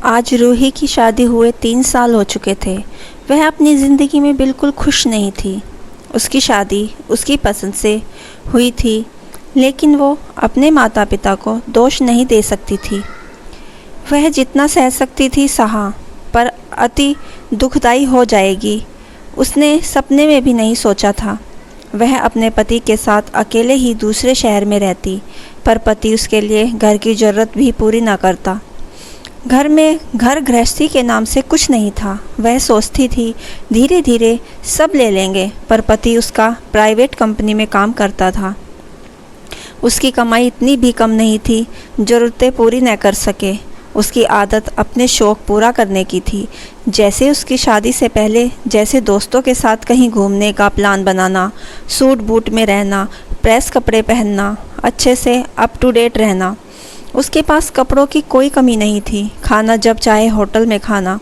आज रूही की शादी हुए 3 साल हो चुके थे। वह अपनी ज़िंदगी में बिल्कुल खुश नहीं थी। उसकी शादी उसकी पसंद से हुई थी, लेकिन वो अपने माता पिता को दोष नहीं दे सकती थी। वह जितना सह सकती थी सहा, पर अति दुखदाई हो जाएगी उसने सपने में भी नहीं सोचा था। वह अपने पति के साथ अकेले ही दूसरे शहर में रहती, पर पति उसके लिए घर की ज़रूरत भी पूरी ना करता। घर में घर गृहस्थी के नाम से कुछ नहीं था। वह सोचती थी धीरे धीरे सब ले लेंगे, पर पति उसका प्राइवेट कंपनी में काम करता था। उसकी कमाई इतनी भी कम नहीं थी ज़रूरतें पूरी न कर सके। उसकी आदत अपने शौक़ पूरा करने की थी। जैसे उसकी शादी से पहले जैसे दोस्तों के साथ कहीं घूमने का प्लान बनाना, सूट बूट में रहना, प्रेस कपड़े पहनना, अच्छे से अप टू डेट रहना। उसके पास कपड़ों की कोई कमी नहीं थी। खाना जब चाहे होटल में खाना।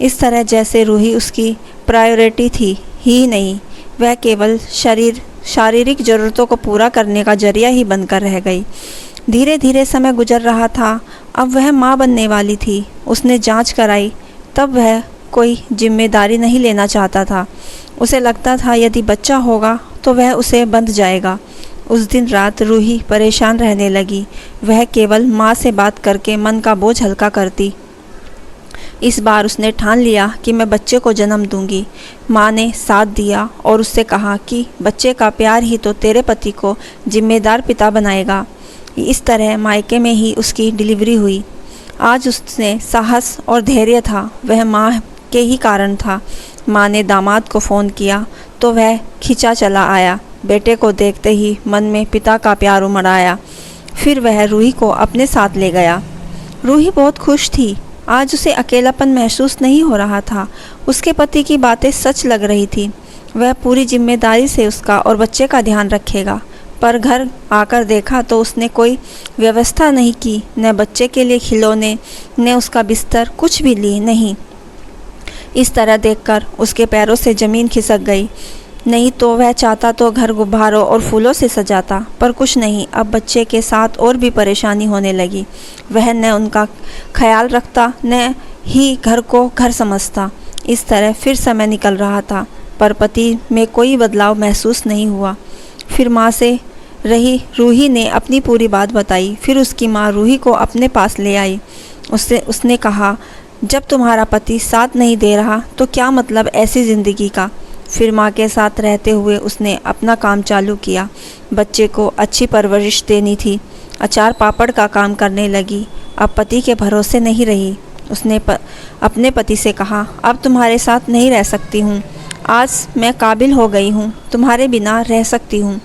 इस तरह जैसे रूही उसकी प्रायोरिटी थी ही नहीं, वह केवल शारीरिक ज़रूरतों को पूरा करने का जरिया ही बनकर रह गई। धीरे धीरे समय गुजर रहा था। अब वह माँ बनने वाली थी। उसने जांच कराई, तब वह कोई जिम्मेदारी नहीं लेना चाहता था। उसे लगता था यदि बच्चा होगा तो वह उसे बंध जाएगा। उस दिन रात रूही परेशान रहने लगी। वह केवल माँ से बात करके मन का बोझ हल्का करती। इस बार उसने ठान लिया कि मैं बच्चे को जन्म दूंगी। माँ ने साथ दिया और उससे कहा कि बच्चे का प्यार ही तो तेरे पति को जिम्मेदार पिता बनाएगा। इस तरह मायके में ही उसकी डिलीवरी हुई। आज उसने साहस और धैर्य था, वह माँ के ही कारण था। माँ ने दामाद को फ़ोन किया तो वह खिंचा चला आया। बेटे को देखते ही मन में पिता का प्यार उमड़ आया। फिर वह रूही को अपने साथ ले गया। रूही बहुत खुश थी। आज उसे अकेलापन महसूस नहीं हो रहा था। उसके पति की बातें सच लग रही थी। वह पूरी जिम्मेदारी से उसका और बच्चे का ध्यान रखेगा। पर घर आकर देखा तो उसने कोई व्यवस्था नहीं की, न बच्चे के लिए खिलौने, न उसका बिस्तर, कुछ भी लिए नहीं। इस तरह देखकर उसके पैरों से ज़मीन खिसक गई। नहीं तो वह चाहता तो घर गुब्बारों और फूलों से सजाता, पर कुछ नहीं। अब बच्चे के साथ और भी परेशानी होने लगी। वह न उनका ख्याल रखता, न ही घर को घर समझता। इस तरह फिर समय निकल रहा था, पर पति में कोई बदलाव महसूस नहीं हुआ। फिर माँ से रूही ने अपनी पूरी बात बताई। फिर उसकी माँ रूही को अपने पास ले आई। उसने कहा, जब तुम्हारा पति साथ नहीं दे रहा तो क्या मतलब ऐसी ज़िंदगी का। फिर माँ के साथ रहते हुए उसने अपना काम चालू किया। बच्चे को अच्छी परवरिश देनी थी। अचार पापड़ का काम करने लगी। अब पति के भरोसे नहीं रही। उसने अपने पति से कहा, अब तुम्हारे साथ नहीं रह सकती हूँ। आज मैं काबिल हो गई हूँ, तुम्हारे बिना रह सकती हूँ।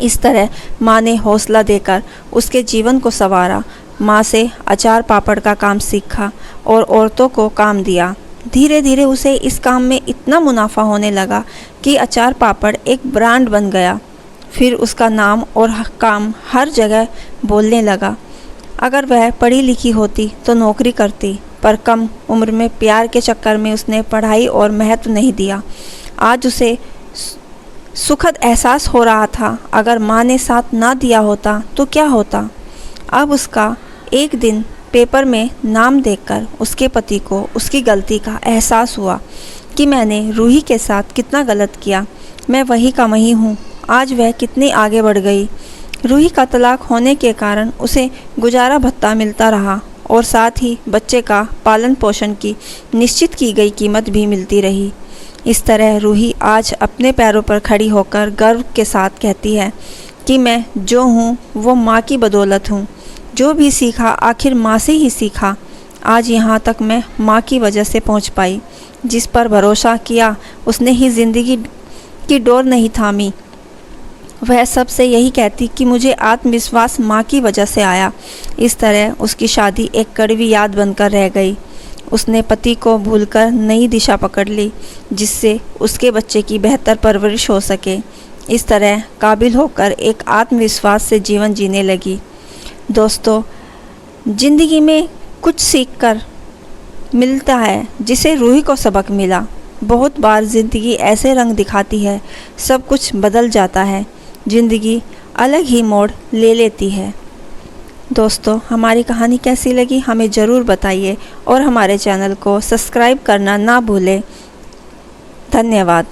इस तरह माँ ने हौसला देकर उसके जीवन को संवारा। माँ से अचार पापड़ का काम सीखा और औरतों को काम दिया। धीरे धीरे उसे इस काम में इतना मुनाफा होने लगा कि अचार पापड़ एक ब्रांड बन गया। फिर उसका नाम और काम हर जगह बोलने लगा। अगर वह पढ़ी लिखी होती तो नौकरी करती, पर कम उम्र में प्यार के चक्कर में उसने पढ़ाई और महत्व नहीं दिया। आज उसे सुखद एहसास हो रहा था, अगर माँ ने साथ ना दिया होता तो क्या होता। अब उसका एक दिन पेपर में नाम देखकर उसके पति को उसकी गलती का एहसास हुआ कि मैंने रूही के साथ कितना गलत किया। मैं वही का वही हूँ। आज वह कितनी आगे बढ़ गई। रूही का तलाक होने के कारण उसे गुजारा भत्ता मिलता रहा और साथ ही बच्चे का पालन पोषण की निश्चित की गई कीमत भी मिलती रही। इस तरह रूही आज अपने पैरों पर खड़ी होकर गर्व के साथ कहती है कि मैं जो हूँ वो माँ की बदौलत हूँ। जो भी सीखा आखिर माँ से ही सीखा। आज यहाँ तक मैं माँ की वजह से पहुँच पाई। जिस पर भरोसा किया उसने ही ज़िंदगी की डोर नहीं थामी। वह सबसे यही कहती कि मुझे आत्मविश्वास माँ की वजह से आया। इस तरह उसकी शादी एक कड़वी याद बनकर रह गई। उसने पति को भूलकर नई दिशा पकड़ ली, जिससे उसके बच्चे की बेहतर परवरिश हो सके। इस तरह काबिल होकर एक आत्मविश्वास से जीवन जीने लगी। दोस्तों, ज़िंदगी में कुछ सीखकर मिलता है जिसे रूही को सबक मिला। बहुत बार ज़िंदगी ऐसे रंग दिखाती है, सब कुछ बदल जाता है, ज़िंदगी अलग ही मोड़ ले लेती है। दोस्तों, हमारी कहानी कैसी लगी हमें ज़रूर बताइए और हमारे चैनल को सब्सक्राइब करना ना भूलें। धन्यवाद।